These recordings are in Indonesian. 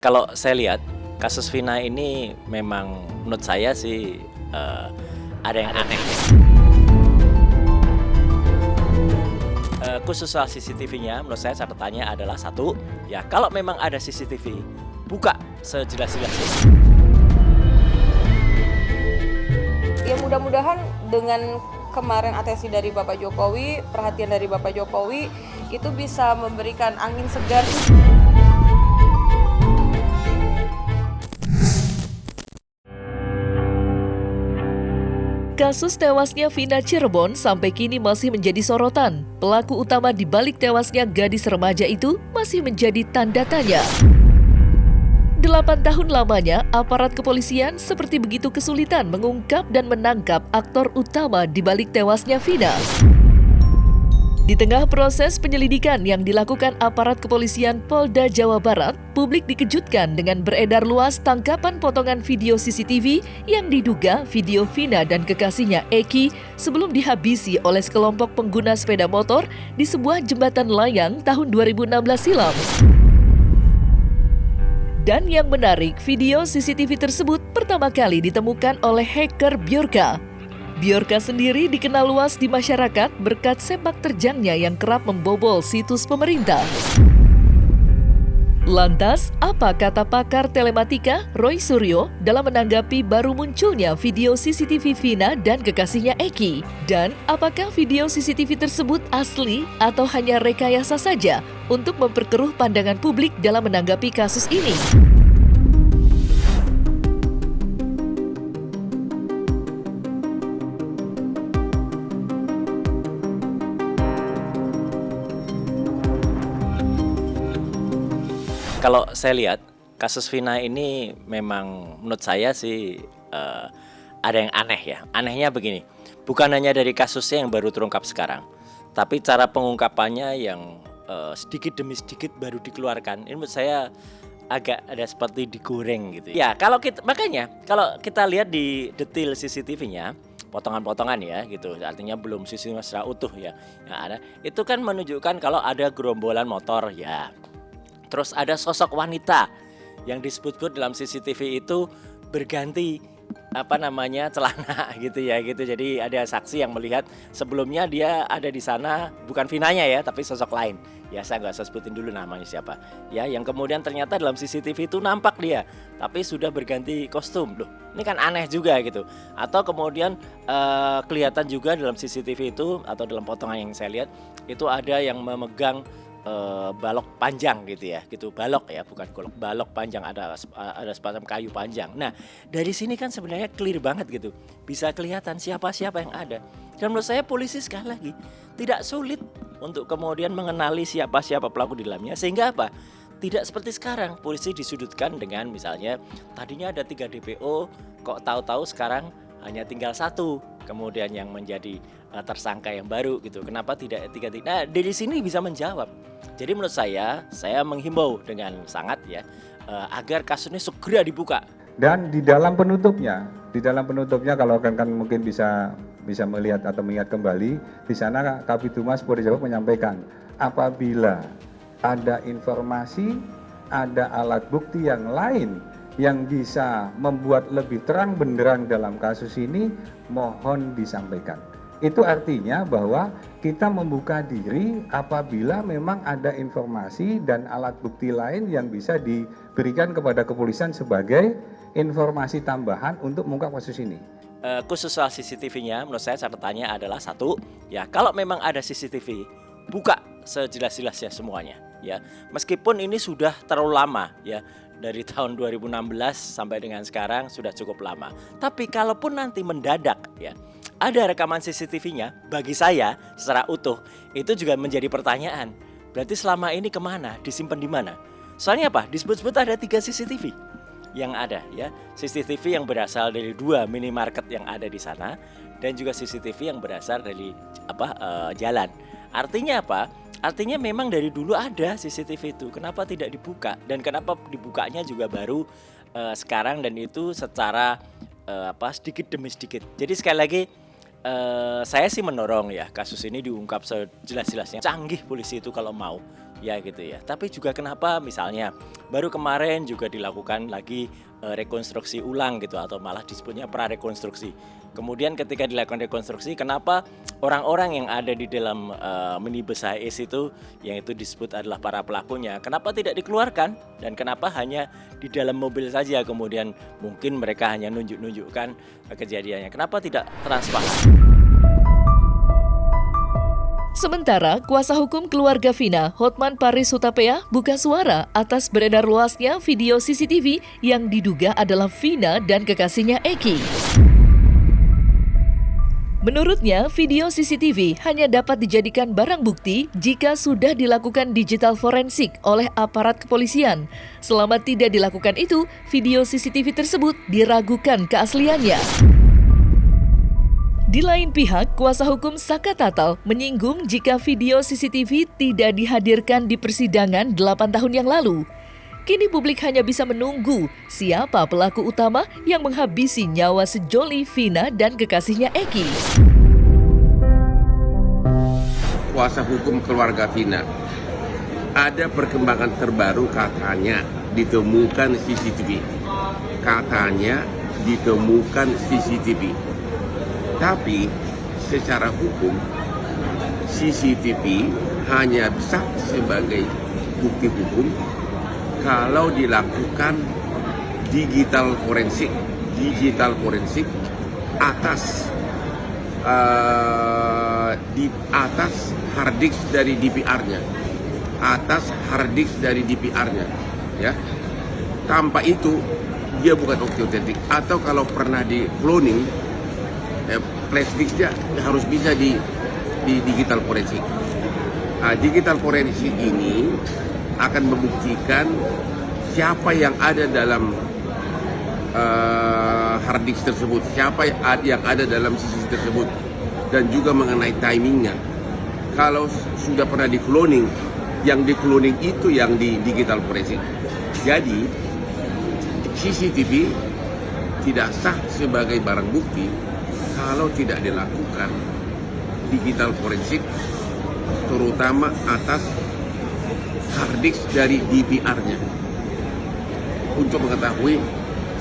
Kalau saya lihat, kasus Vina ini memang menurut saya sih, ada yang aneh. Khusus soal CCTV-nya, menurut saya catatannya adalah satu, ya kalau memang ada CCTV, buka sejelas-jelasnya. Ya mudah-mudahan dengan kemarin atensi dari Bapak Jokowi, perhatian dari Bapak Jokowi, itu bisa memberikan angin segar. Kasus tewasnya Vina Cirebon sampai kini masih menjadi sorotan. Pelaku utama di balik tewasnya gadis remaja itu masih menjadi tanda tanya. 8 tahun lamanya, aparat kepolisian seperti begitu kesulitan mengungkap dan menangkap aktor utama di balik tewasnya Vina. Di tengah proses penyelidikan yang dilakukan aparat kepolisian Polda Jawa Barat, publik dikejutkan dengan beredar luas tangkapan potongan video CCTV yang diduga video Vina dan kekasihnya Eki sebelum dihabisi oleh sekelompok pengguna sepeda motor di sebuah jembatan layang tahun 2016 silam. Dan yang menarik, video CCTV tersebut pertama kali ditemukan oleh hacker Bjorka. Bjorka sendiri dikenal luas di masyarakat berkat sepak terjangnya yang kerap membobol situs pemerintah. Lantas, apa kata pakar telematika Roy Suryo dalam menanggapi baru munculnya video CCTV Vina dan kekasihnya Eki? Dan apakah video CCTV tersebut asli atau hanya rekayasa saja untuk memperkeruh pandangan publik dalam menanggapi kasus ini? Kalau saya lihat, kasus Vina ini memang menurut saya sih, ada yang aneh ya. Anehnya begini, bukan hanya dari kasusnya yang baru terungkap sekarang, tapi cara pengungkapannya yang, sedikit demi sedikit baru dikeluarkan. Ini menurut saya agak ada seperti digoreng gitu ya. Makanya kalau kita lihat di detail CCTV-nya, potongan-potongan ya gitu, artinya belum CCTV secara utuh ya, yang ada, itu kan menunjukkan kalau ada gerombolan motor ya. Terus ada sosok wanita yang disebut-sebut dalam CCTV itu berganti celana gitu ya gitu. Jadi ada saksi yang melihat sebelumnya dia ada di sana bukan Vinanya ya, tapi sosok lain. Ya saya nggak usah sebutin dulu namanya siapa. Ya yang kemudian ternyata dalam CCTV itu nampak dia, tapi sudah berganti kostum. Loh, ini kan aneh juga gitu. Atau kemudian kelihatan juga dalam CCTV itu atau dalam potongan yang saya lihat itu ada yang memegang balok panjang gitu ya, gitu balok ya, bukan golok, balok panjang, ada semacam kayu panjang. Nah dari sini kan sebenarnya clear banget gitu, bisa kelihatan siapa-siapa yang ada. Dan menurut saya polisi sekali lagi tidak sulit untuk kemudian mengenali siapa-siapa pelaku di dalamnya, sehingga apa? Tidak seperti sekarang polisi disudutkan dengan misalnya tadinya ada 3 DPO, kok tahu-tahu sekarang hanya tinggal 1 kemudian yang menjadi tersangka yang baru gitu. Kenapa tidak 3? Nah, dari sini bisa menjawab. Jadi menurut saya menghimbau dengan sangat ya agar kasus ini segera dibuka. Dan di dalam penutupnya kalau rekan-rekan mungkin bisa melihat atau mengingat kembali, di sana Kabitumas Polda Jawa menyampaikan apabila ada informasi, ada alat bukti yang lain yang bisa membuat lebih terang benderang dalam kasus ini, mohon disampaikan. Itu artinya bahwa kita membuka diri apabila memang ada informasi dan alat bukti lain yang bisa diberikan kepada kepolisian sebagai informasi tambahan untuk mengungkap kasus ini. Khusus soal CCTV-nya, menurut saya catatannya adalah satu, ya kalau memang ada CCTV, buka sejelas-jelasnya semuanya. Ya, meskipun ini sudah terlalu lama ya, dari tahun 2016 sampai dengan sekarang sudah cukup lama. Tapi kalaupun nanti mendadak ya, ada rekaman CCTV-nya, bagi saya secara utuh itu juga menjadi pertanyaan. Berarti selama ini kemana? Disimpan di mana? Soalnya apa? Disebut-sebut ada 3 CCTV yang ada ya. CCTV yang berasal dari 2 minimarket yang ada di sana dan juga CCTV yang berasal dari jalan. Artinya apa? Artinya memang dari dulu ada CCTV itu. Kenapa tidak dibuka? Dan kenapa dibukanya juga baru sekarang dan itu secara sedikit demi sedikit. Jadi sekali lagi saya sih mendorong ya kasus ini diungkap sejelas-jelasnya. Canggih polisi itu kalau mau. ya gitu ya. Tapi juga kenapa misalnya baru kemarin juga dilakukan lagi rekonstruksi ulang gitu, atau malah disebutnya prarekonstruksi. Kemudian ketika dilakukan rekonstruksi, kenapa orang-orang yang ada di dalam minibus HIS itu, yang itu disebut adalah para pelakunya, kenapa tidak dikeluarkan, dan kenapa hanya di dalam mobil saja, kemudian mungkin mereka hanya nunjuk-nunjukkan kejadiannya, kenapa tidak transparan? Sementara, kuasa hukum keluarga Vina, Hotman Paris Hutapea, buka suara atas beredar luasnya video CCTV yang diduga adalah Vina dan kekasihnya Eki. Menurutnya, video CCTV hanya dapat dijadikan barang bukti jika sudah dilakukan digital forensik oleh aparat kepolisian. Selama tidak dilakukan itu, video CCTV tersebut diragukan keasliannya. Di lain pihak, kuasa hukum Saka Tatal menyinggung jika video CCTV tidak dihadirkan di persidangan 8 tahun yang lalu. Kini publik hanya bisa menunggu siapa pelaku utama yang menghabisi nyawa sejoli Vina dan kekasihnya Eki. Kuasa hukum keluarga Vina, ada perkembangan terbaru, katanya ditemukan CCTV. Katanya ditemukan CCTV. Tapi secara hukum CCTV hanya sah sebagai bukti hukum kalau dilakukan digital forensik atas di atas hard disk dari DPR-nya, ya. Tanpa itu dia bukan bukti otentik. Atau kalau pernah di cloning, flash disknya harus bisa di digital forensik. Digital forensik ini akan membuktikan siapa yang ada dalam hard disk tersebut, siapa yang ada dalam CCTV tersebut, dan juga mengenai timingnya. Kalau sudah pernah di cloning, yang di cloning itu yang di digital forensik. Jadi CCTV tidak sah sebagai barang bukti kalau tidak dilakukan digital forensik, terutama atas hard disk dari DPR-nya, untuk mengetahui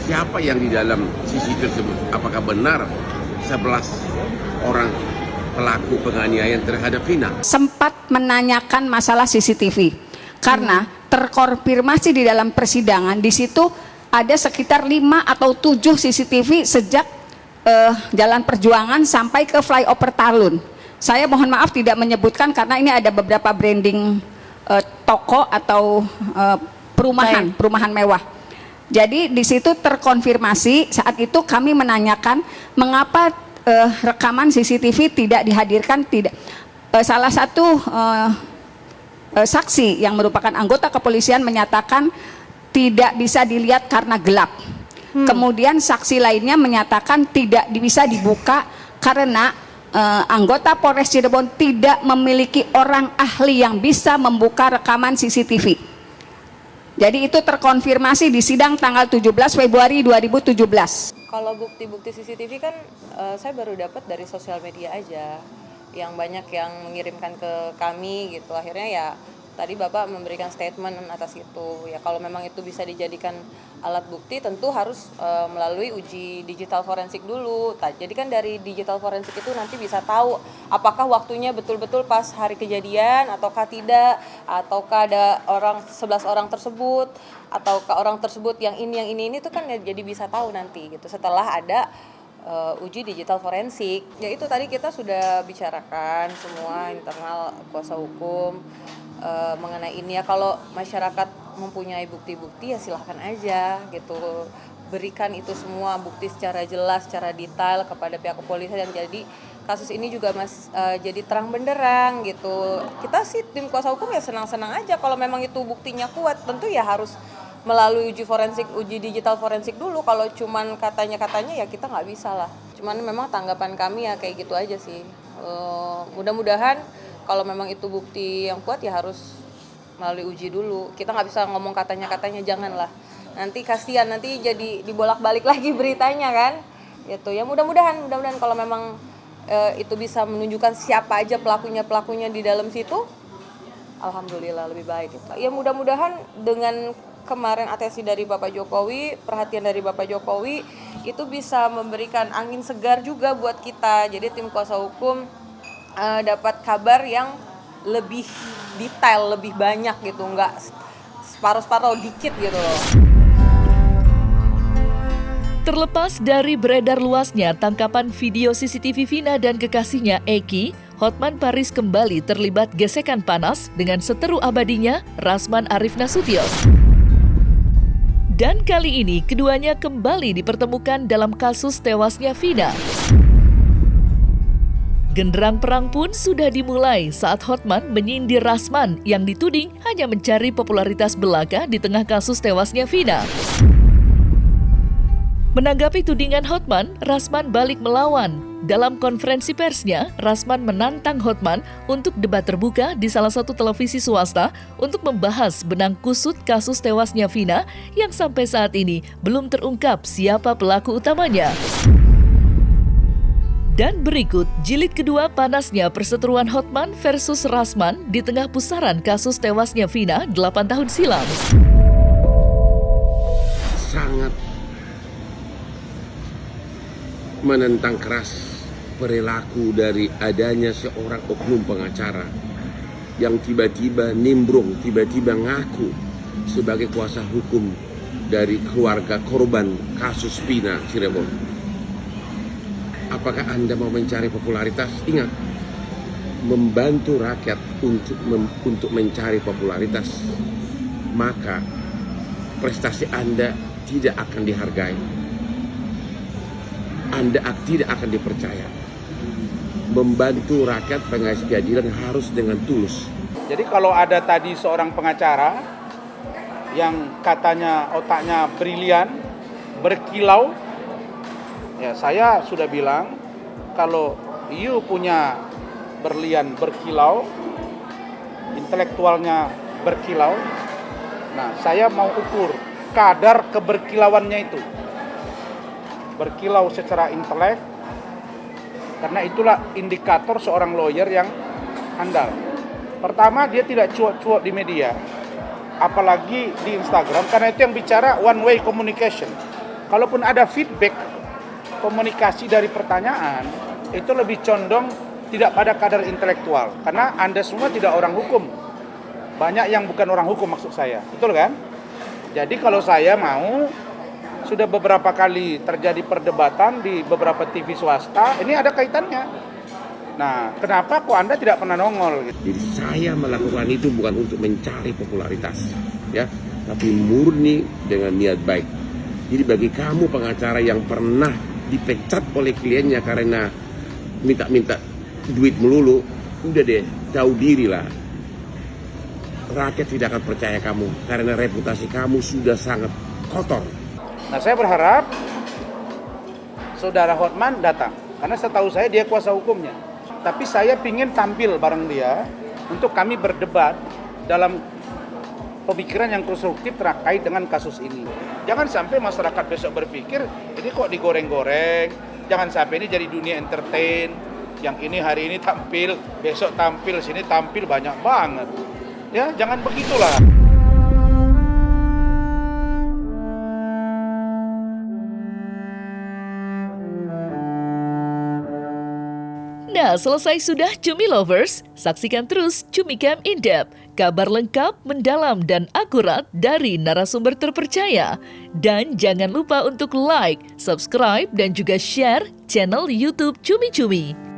siapa yang di dalam CCTV tersebut. Apakah benar 11 orang pelaku penganiayaan terhadap Vina? Sempat menanyakan masalah CCTV karena terkonfirmasi di dalam persidangan, di situ ada sekitar 5 atau 7 CCTV sejak Jalan Perjuangan sampai ke flyover Talun. Saya mohon maaf tidak menyebutkan karena ini ada beberapa branding toko atau perumahan mewah. Jadi di situ terkonfirmasi. Saat itu kami menanyakan mengapa rekaman CCTV tidak dihadirkan. Salah satu saksi yang merupakan anggota kepolisian menyatakan tidak bisa dilihat karena gelap. Kemudian saksi lainnya menyatakan tidak bisa dibuka karena anggota Polres Cirebon tidak memiliki orang ahli yang bisa membuka rekaman CCTV. Jadi itu terkonfirmasi di sidang tanggal 17 Februari 2017. Kalau bukti-bukti CCTV kan saya baru dapat dari sosial media aja, yang banyak yang mengirimkan ke kami gitu. Akhirnya ya tadi Bapak memberikan statement atas itu. Ya kalau memang itu bisa dijadikan alat bukti, tentu harus melalui uji digital forensik dulu. Jadi kan dari digital forensik itu nanti bisa tahu apakah waktunya betul-betul pas hari kejadian ataukah tidak, ataukah ada 11 orang tersebut, ataukah orang tersebut yang ini itu kan ya, jadi bisa tahu nanti gitu setelah ada uji digital forensik. Ya itu tadi kita sudah bicarakan semua internal kuasa hukum mengenai ini ya. Kalau masyarakat mempunyai bukti-bukti ya silahkan aja gitu, berikan itu semua bukti secara jelas, secara detail kepada pihak kepolisian. Jadi kasus ini juga jadi terang benderang gitu. Kita sih tim kuasa hukum ya senang-senang aja kalau memang itu buktinya kuat. Tentu ya harus melalui uji digital forensik dulu. Kalau cuman katanya ya kita nggak bisa lah. Cuman memang tanggapan kami ya kayak gitu aja sih. Mudah-mudahan kalau memang itu bukti yang kuat ya harus melalui uji dulu. Kita nggak bisa ngomong katanya, janganlah. Nanti kasihan, nanti jadi dibolak-balik lagi beritanya kan. Gitu ya, mudah-mudahan kalau memang itu bisa menunjukkan siapa aja pelakunya di dalam situ. Alhamdulillah lebih baik. Ya mudah-mudahan dengan kemarin atensi dari Bapak Jokowi, perhatian dari Bapak Jokowi itu bisa memberikan angin segar juga buat kita. Jadi tim kuasa hukum dapat kabar yang lebih detail, lebih banyak gitu, nggak separuh-separuh dikit gitu loh. Terlepas dari beredar luasnya tangkapan video CCTV Vina dan kekasihnya Eki, Hotman Paris kembali terlibat gesekan panas dengan seteru abadinya Rasman Arif Nasution. Dan kali ini keduanya kembali dipertemukan dalam kasus tewasnya Vina. Genderang perang pun sudah dimulai saat Hotman menyindir Rasman yang dituding hanya mencari popularitas belaka di tengah kasus tewasnya Vina. Menanggapi tudingan Hotman, Rasman balik melawan. Dalam konferensi persnya, Rasman menantang Hotman untuk debat terbuka di salah satu televisi swasta untuk membahas benang kusut kasus tewasnya Vina yang sampai saat ini belum terungkap siapa pelaku utamanya. Dan berikut jilid kedua panasnya perseteruan Hotman versus Rasman di tengah pusaran kasus tewasnya Vina 8 tahun silam. Sangat menentang keras perilaku dari adanya seorang oknum pengacara yang tiba-tiba nimbrung, tiba-tiba ngaku sebagai kuasa hukum dari keluarga korban kasus Vina Cirebon. Apakah Anda mau mencari popularitas? Ingat, membantu rakyat untuk mencari popularitas, maka prestasi Anda tidak akan dihargai. Anda tidak akan dipercaya. Membantu rakyat pengais keadilan harus dengan tulus. Jadi kalau ada tadi seorang pengacara yang katanya otaknya brilian, berkilau, ya saya sudah bilang kalau you punya berlian berkilau, intelektualnya berkilau, nah saya mau ukur kadar keberkilauannya itu. Berkilau secara intelek, karena itulah indikator seorang lawyer yang handal. Pertama, dia tidak cuak-cuak di media, apalagi di Instagram, karena itu yang bicara one way communication. Kalaupun ada feedback komunikasi dari pertanyaan, itu lebih condong tidak pada kadar intelektual, karena Anda semua tidak orang hukum. Banyak yang bukan orang hukum maksud saya, betul kan? Jadi kalau saya mau, sudah beberapa kali terjadi perdebatan di beberapa TV swasta, ini ada kaitannya. Nah, kenapa kok Anda tidak pernah nongol? Jadi saya melakukan itu bukan untuk mencari popularitas, ya, tapi murni dengan niat baik. Jadi bagi kamu pengacara yang pernah dipecat oleh kliennya karena minta duit melulu, udah deh, tahu dirilah. Rakyat tidak akan percaya kamu karena reputasi kamu sudah sangat kotor. Nah, saya berharap saudara Hotman datang, karena setahu saya dia kuasa hukumnya. Tapi saya ingin tampil bareng dia untuk kami berdebat dalam pemikiran yang konstruktif terkait dengan kasus ini. Jangan sampai masyarakat besok berpikir, ini kok digoreng-goreng, jangan sampai ini jadi dunia entertain, yang ini hari ini tampil, besok tampil, sini tampil banyak banget. Ya, jangan begitulah. Nah, selesai sudah Cumi Lovers? Saksikan terus Cumi Camp In Depth, kabar lengkap, mendalam, dan akurat dari narasumber terpercaya. Dan jangan lupa untuk like, subscribe, dan juga share channel YouTube Cumi Cumi.